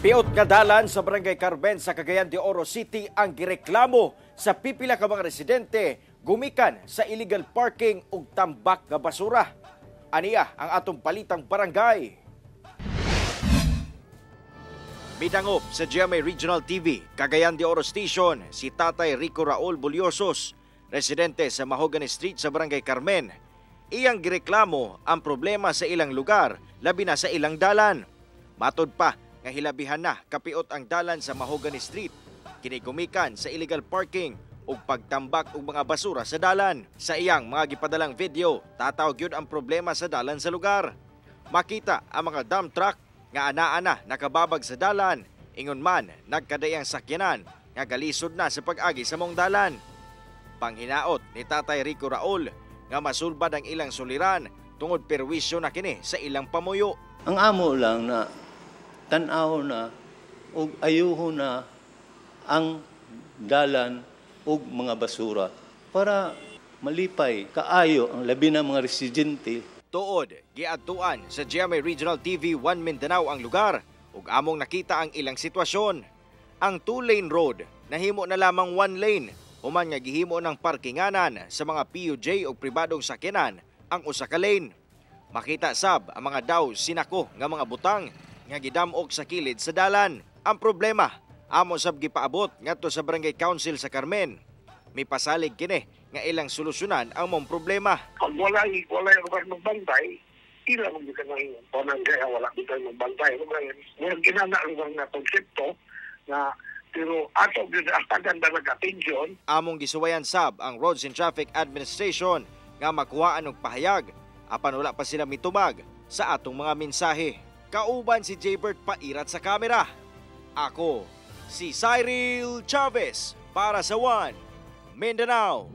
Piot nga dalan sa Barangay Carmen sa Cagayan de Oro City ang gireklamo sa pipila ka mga residente gumikan sa illegal parking ug tambak nga basura. Aniya ang atong palitang barangay. Midangop sa GMA Regional TV, Cagayan de Oro Station, si Tatay Rico Raul Bulyosos, residente sa Mahogany Street sa Barangay Carmen. Iyang gireklamo ang problema sa ilang lugar, labi na sa ilang dalan. Matod pa nga hilabihan na kapiot ang dalan sa Mahogany Street, kinigumikan sa illegal parking ug pagtambak og mga basura sa dalan. Sa iyang mga gipadalang video, tatawag yun ang problema sa dalan sa lugar. Makita ang mga dump truck nga anaa na nakababag sa dalan, ingon man nagkadayang sakyanan nga galisod na sa pag-agi sa mong dalan. Panghinaot ni Tatay Rico Raul nga masulbad ang ilang suliran tungod perwisyo na kini sa ilang pamuyo. Ang amo lang na tanaw na ug ayuho na ang dalan ug mga basura para malipay kaayo ang labi ng mga residente. Tuod, giadtuan sa GMA Regional TV 1 Mindanao ang lugar ug among nakita ang ilang sitwasyon. Ang 2-lane road nahimo na lamang 1 lane human nga gihimo ng parkinganan sa mga PUJ o pribadong sakyanan ang usa ka lane. Makita sab ang mga daw sinako nga mga butang nga gidamok sa kilid sa dalan. Ang problema, amo sab gipaabot ngadto sa Barangay Council sa Carmen. May pasalig kini nga ilang solusyonan ang mong problema. Pag wala yung lugar ng bantay, ilang hindi ka nang barangay, wala dito ng bantay. Ngayon, ginana ang mga konsepto na pero ato ang paganda nag-atensyon. Among gisuwayan sab ang Roads and Traffic Administration nga makuhaan og pahayag apan wala pa sila mitubag sa atong mga mensahe. Kauban si Jaybert Pairat sa kamera. Ako, si Cyril Chavez para sa One Mindanao.